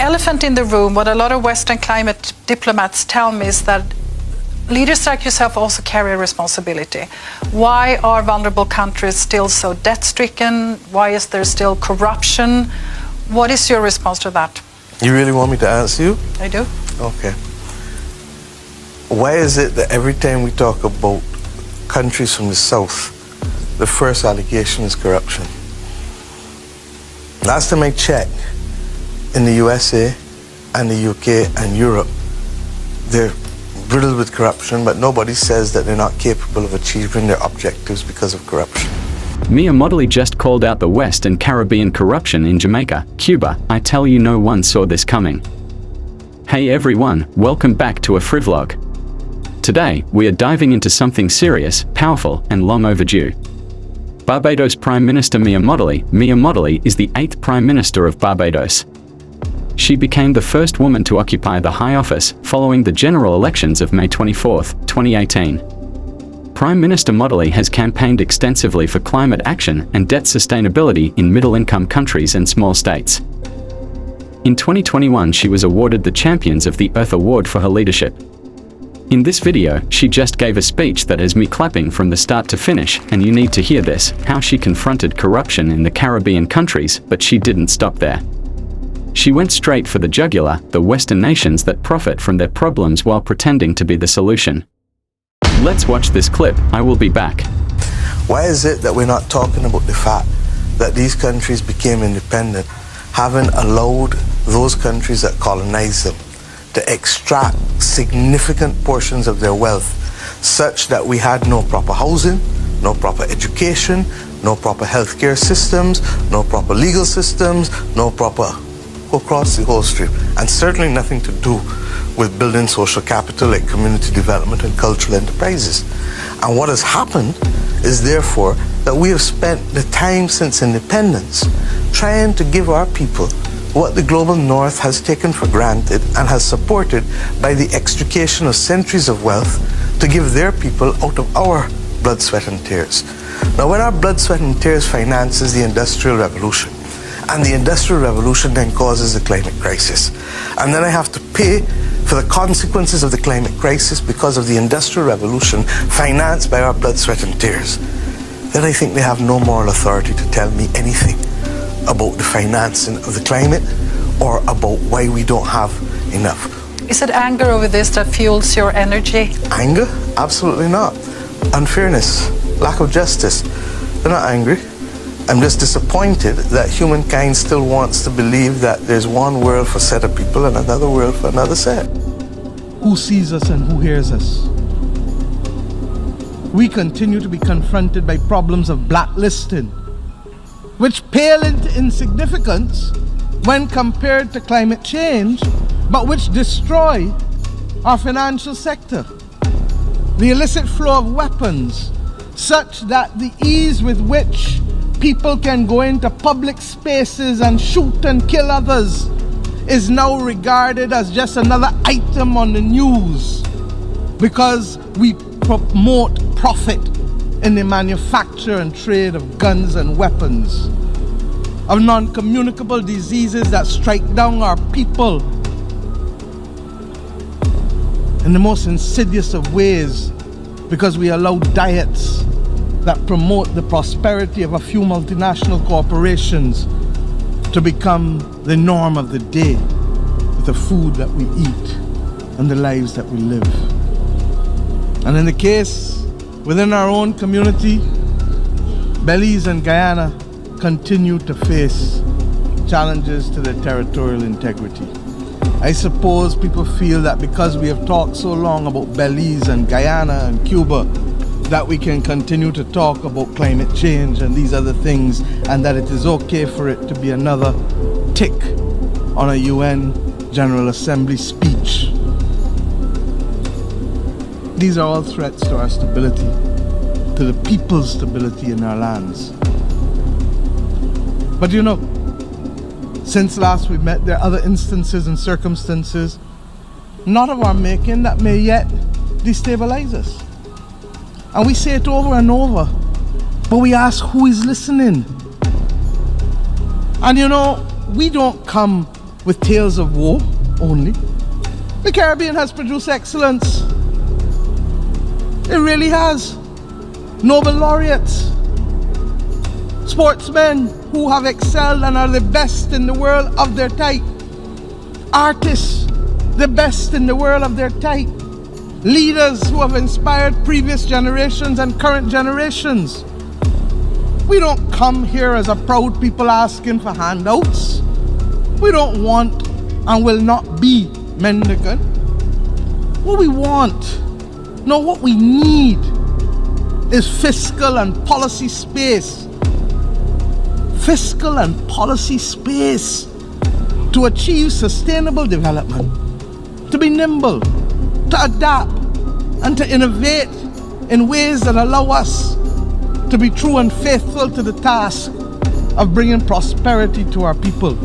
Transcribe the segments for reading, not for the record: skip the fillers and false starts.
elephant in the room, what a lot of Western climate diplomats tell me is that leaders like yourself also carry a responsibility. Why are vulnerable countries still so debt-stricken? Why is there still corruption? What is your response to that? You really want me to answer you? I do. Okay. Why is it that every time we talk about countries from the South, the first allegation is corruption? Last time I checked, in the USA and the UK and Europe, they're riddled with corruption, but nobody says that they're not capable of achieving their objectives because of corruption. Mottley just called out the West and Caribbean corruption in Jamaica, Cuba. I tell you, no one saw this coming. Hey everyone, welcome back to AfriVlog. Today, we are diving into something serious, powerful, and long overdue. Barbados Prime Minister Mottley. Mottley is the 8th Prime Minister of Barbados. She became the first woman to occupy the high office following the general elections of May 24, 2018. Prime Minister Mottley has campaigned extensively for climate action and debt sustainability in middle-income countries and small states. In 2021, she was awarded the Champions of the Earth Award for her leadership. In this video, she just gave a speech that has me clapping from the start to finish, and you need to hear this, how she confronted corruption in the Caribbean countries, but she didn't stop there. She went straight for the jugular, the Western nations that profit from their problems while pretending to be the solution. Let's watch this clip. I will be back. Why is it that we're not talking about the fact that these countries became independent, having allowed those countries that colonized them to extract significant portions of their wealth, such that we had no proper housing, no proper education, no proper healthcare systems, no proper legal systems, no proper across the whole stream, and certainly nothing to do with building social capital like community development and cultural enterprises. And what has happened is therefore that we have spent the time since independence trying to give our people what the global north has taken for granted and has supported by the extrication of centuries of wealth to give their people out of our blood, sweat and tears. Now, when our blood, sweat and tears finances the Industrial Revolution, and the Industrial Revolution then causes the climate crisis, and then I have to pay for the consequences of the climate crisis because of the Industrial Revolution financed by our blood, sweat and tears, then I think they have no moral authority to tell me anything about the financing of the climate or about why we don't have enough. Is it anger over this that fuels your energy? Anger? Absolutely not. Unfairness, lack of justice. They're not angry. I'm just disappointed that humankind still wants to believe that there's one world for a set of people and another world for another set. Who sees us and who hears us? We continue to be confronted by problems of blacklisting, which pale into insignificance when compared to climate change, but which destroy our financial sector. The illicit flow of weapons, such that the ease with which people can go into public spaces and shoot and kill others is now regarded as just another item on the news because we promote profit in the manufacture and trade of guns and weapons, of non-communicable diseases that strike down our people in the most insidious of ways because we allow diets that promote the prosperity of a few multinational corporations to become the norm of the day with the food that we eat and the lives that we live. And in the case within our own community, Belize and Guyana continue to face challenges to their territorial integrity. I suppose people feel that because we have talked so long about Belize and Guyana and Cuba, that we can continue to talk about climate change and these other things, and that it is okay for it to be another tick on a UN General Assembly speech. These are all threats to our stability, to the people's stability in our lands. But you know, since last we met, there are other instances and circumstances, not of our making, that may yet destabilize us. And we say it over and over, but we ask who is listening. And you know, we don't come with tales of war only. The Caribbean has produced excellence. It really has. Nobel laureates, sportsmen who have excelled and are the best in the world of their type, artists, the best in the world of their type, leaders who have inspired previous generations and current generations. We don't come here as a proud people asking for handouts. We don't want and will not be mendicant. What we want, no, what we need is fiscal and policy space. Fiscal and policy space to achieve sustainable development, to be nimble, to adapt, and to innovate in ways that allow us to be true and faithful to the task of bringing prosperity to our people,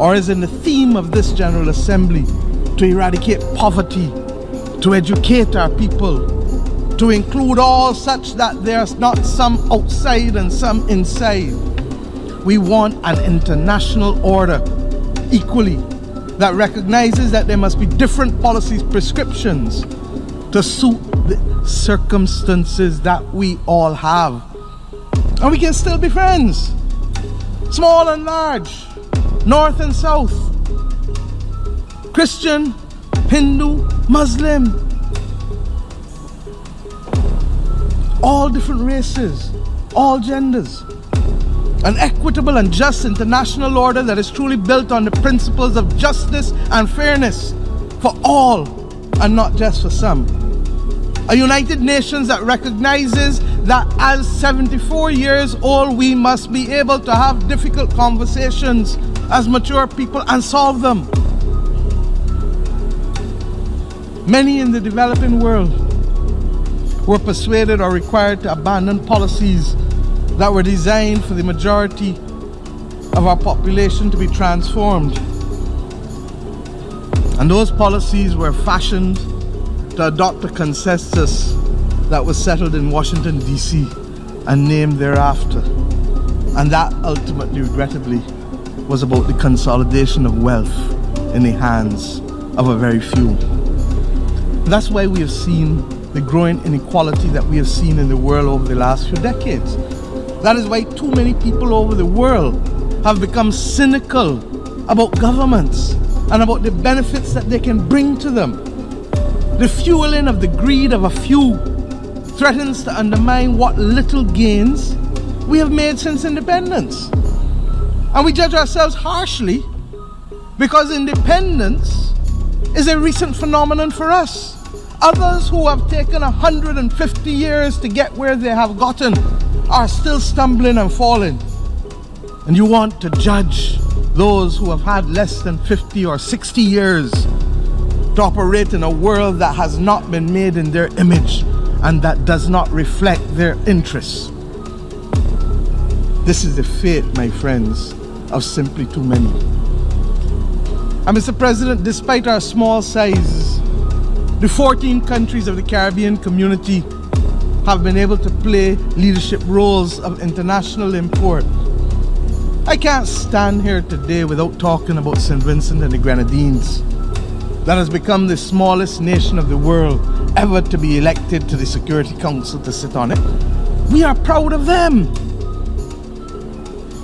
or as in the theme of this General Assembly, to eradicate poverty, to educate our people, to include all such that there's not some outside and some inside. We want an international order equally that recognizes that there must be different policy prescriptions to suit the circumstances that we all have. And we can still be friends, small and large, north and south, Christian, Hindu, Muslim, all different races, all genders. An equitable and just international order that is truly built on the principles of justice and fairness for all and not just for some. A United Nations that recognizes that as 74 years old, we must be able to have difficult conversations as mature people and solve them. Many in the developing world were persuaded or required to abandon policies that were designed for the majority of our population to be transformed. And those policies were fashioned to adopt a consensus that was settled in Washington, D.C. and named thereafter. And that ultimately, regrettably, was about the consolidation of wealth in the hands of a very few. That's why we have seen the growing inequality that we have seen in the world over the last few decades. That is why too many people over the world have become cynical about governments and about the benefits that they can bring to them. The fueling of the greed of a few threatens to undermine what little gains we have made since independence. And we judge ourselves harshly because independence is a recent phenomenon for us. Others who have taken 150 years to get where they have gotten are still stumbling and falling. And you want to judge those who have had less than 50 or 60 years to operate in a world that has not been made in their image and that does not reflect their interests. This is the fate, my friends, of simply too many. And Mr. President, despite our small size, the 14 countries of the Caribbean community have been able to play leadership roles of international import. I can't stand here today without talking about St. Vincent and the Grenadines, that has become the smallest nation of the world ever to be elected to the Security Council to sit on it. We are proud of them.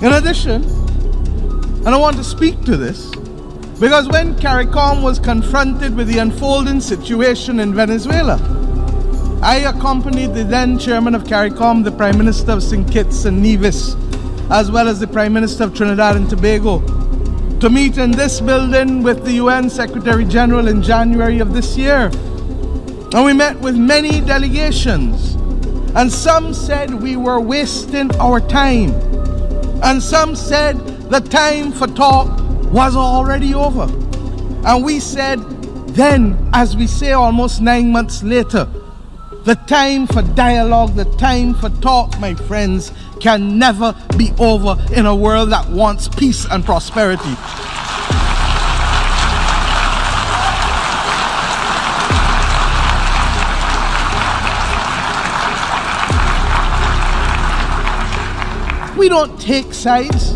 In addition, and I want to speak to this, because when CARICOM was confronted with the unfolding situation in Venezuela, I accompanied the then chairman of CARICOM, the Prime Minister of St. Kitts and Nevis, as well as the Prime Minister of Trinidad and Tobago, to meet in this building with the UN Secretary General in January of this year. And we met with many delegations, and some said we were wasting our time, and some said the time for talk was already over. And we said then, as we say almost 9 months later, the time for dialogue, the time for talk, my friends, can never be over in a world that wants peace and prosperity. We don't take sides,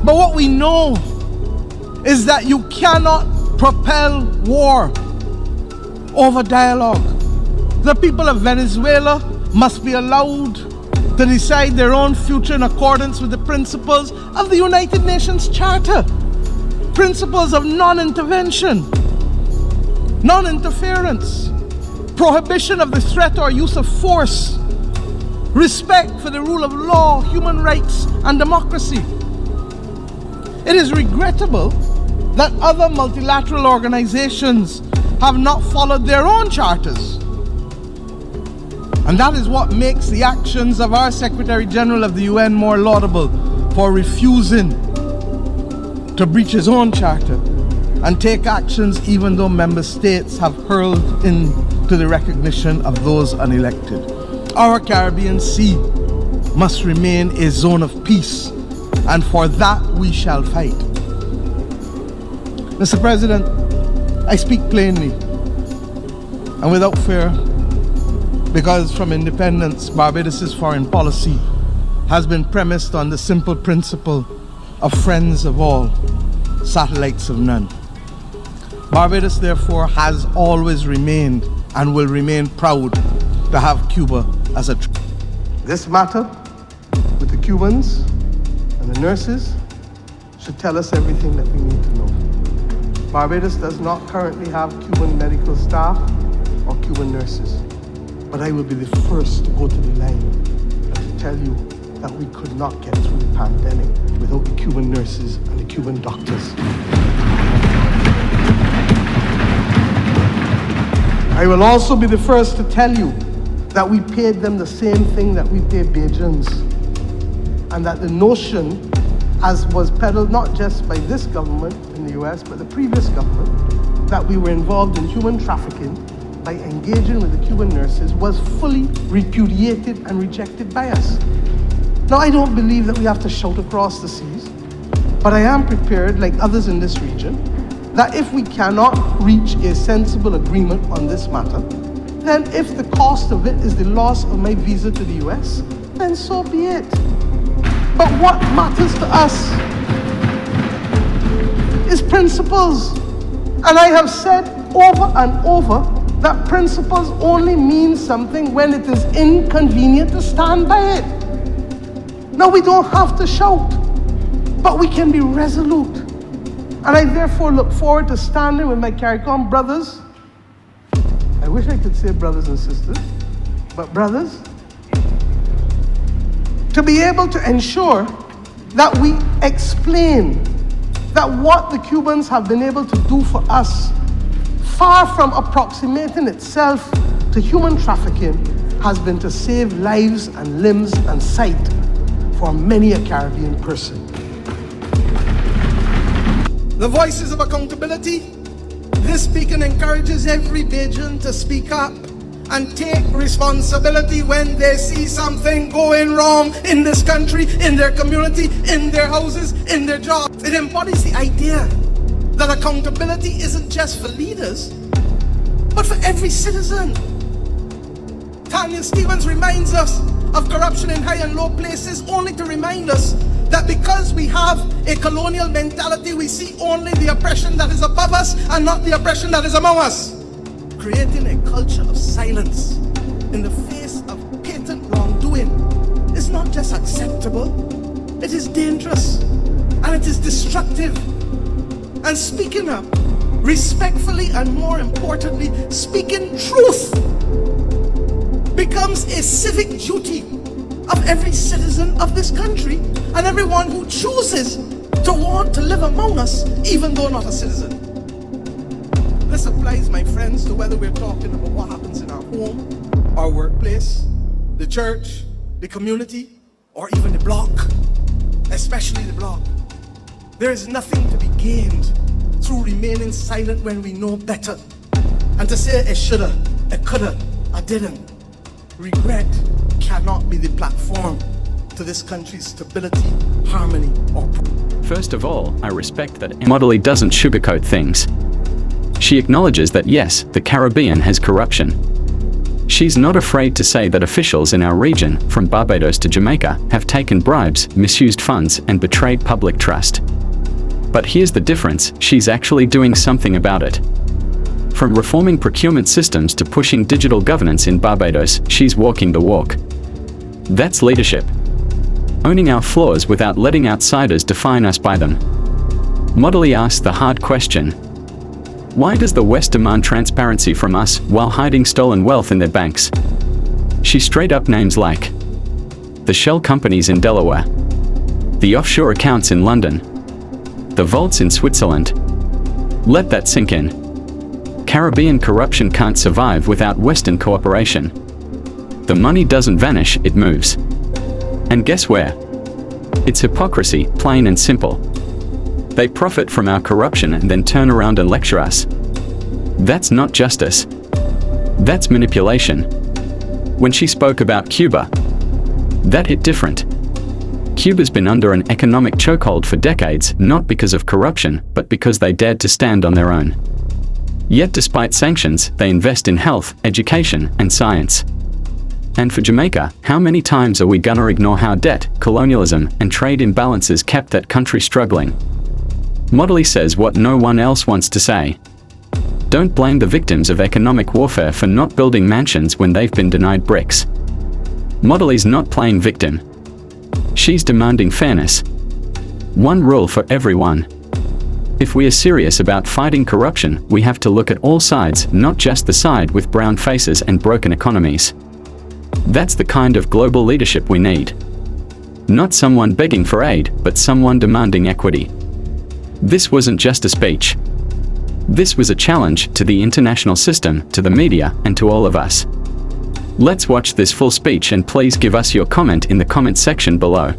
but what we know is that you cannot propel war over dialogue. The people of Venezuela must be allowed to decide their own future in accordance with the principles of the United Nations Charter. Principles of non-intervention, non-interference, prohibition of the threat or use of force, respect for the rule of law, human rights, and democracy. It is regrettable that other multilateral organizations have not followed their own charters. And that is what makes the actions of our Secretary General of the UN more laudable, for refusing to breach his own charter and take actions even though member states have hurled into the recognition of those unelected. Our Caribbean Sea must remain a zone of peace, and for that we shall fight. Mr. President, I speak plainly and without fear, because from independence, Barbados' foreign policy has been premised on the simple principle of friends of all, satellites of none. Barbados, therefore, has always remained and will remain proud to have Cuba as a This matter with the Cubans and the nurses should tell us everything that we need to know. Barbados does not currently have Cuban medical staff or Cuban nurses, but I will be the first to go to the line and to tell you that we could not get through the pandemic without the Cuban nurses and the Cuban doctors. I will also be the first to tell you that we paid them the same thing that we pay Bajans, and that the notion, as was peddled not just by this government in the US, but the previous government, that we were involved in human trafficking by engaging with the Cuban nurses, was fully repudiated and rejected by us. Now, I don't believe that we have to shout across the seas, but I am prepared, like others in this region, that if we cannot reach a sensible agreement on this matter, then if the cost of it is the loss of my visa to the US, then so be it. But what matters to us is principles. And I have said over and over that principles only mean something when it is inconvenient to stand by it. Now, we don't have to shout, but we can be resolute. And I therefore look forward to standing with my CARICOM brothers. I wish I could say brothers and sisters, but brothers, to be able to ensure that we explain that what the Cubans have been able to do for us, far from approximating itself to human trafficking, has been to save lives and limbs and sight for many a Caribbean person. The voices of accountability. This beacon encourages every Bajan to speak up and take responsibility when they see something going wrong in this country, in their community, in their houses, in their jobs. It embodies the idea that accountability isn't just for leaders, but for every citizen. Tanya Stevens reminds us of corruption in high and low places, only to remind us that because we have a colonial mentality, we see only the oppression that is above us and not the oppression that is among us. Creating a culture of silence in the face of patent wrongdoing is not just acceptable, it is dangerous and it is destructive. And speaking up respectfully, and more importantly, speaking truth, becomes a civic duty of every citizen of this country and everyone who chooses to want to live among us, even though not a citizen. This applies, my friends, to whether we're talking about what happens in our home, our workplace, the church, the community, or even the block, especially the block. There is nothing to be gained through remaining silent when we know better. And to say it shoulda, it coulda, I didn't. Regret cannot be the platform to this country's stability, harmony, or First of all, I respect that Mottley doesn't sugarcoat things. She acknowledges that yes, the Caribbean has corruption. She's not afraid to say that officials in our region, from Barbados to Jamaica, have taken bribes, misused funds, and betrayed public trust. But here's the difference, she's actually doing something about it. From reforming procurement systems to pushing digital governance in Barbados, she's walking the walk. That's leadership. Owning our flaws without letting outsiders define us by them. Mottley asks the hard question. Why does the West demand transparency from us while hiding stolen wealth in their banks? She straight up names like the shell companies in Delaware, the offshore accounts in London, the vaults in Switzerland. Let that sink in. Caribbean corruption can't survive without Western cooperation. The money doesn't vanish, it moves. And guess where? It's hypocrisy, plain and simple. They profit from our corruption and then turn around and lecture us. That's not justice. That's manipulation. When she spoke about Cuba, that hit different. Cuba's been under an economic chokehold for decades, not because of corruption, but because they dared to stand on their own. Yet despite sanctions, they invest in health, education, and science. And for Jamaica, how many times are we gonna ignore how debt, colonialism, and trade imbalances kept that country struggling? Mottley says what no one else wants to say. Don't blame the victims of economic warfare for not building mansions when they've been denied bricks. Mottley's not playing victim. She's demanding fairness. One rule for everyone. If we are serious about fighting corruption, we have to look at all sides, not just the side with brown faces and broken economies. That's the kind of global leadership we need. Not someone begging for aid, but someone demanding equity. This wasn't just a speech. This was a challenge to the international system, to the media, and to all of us. Let's watch this full speech and please give us your comment in the comment section below.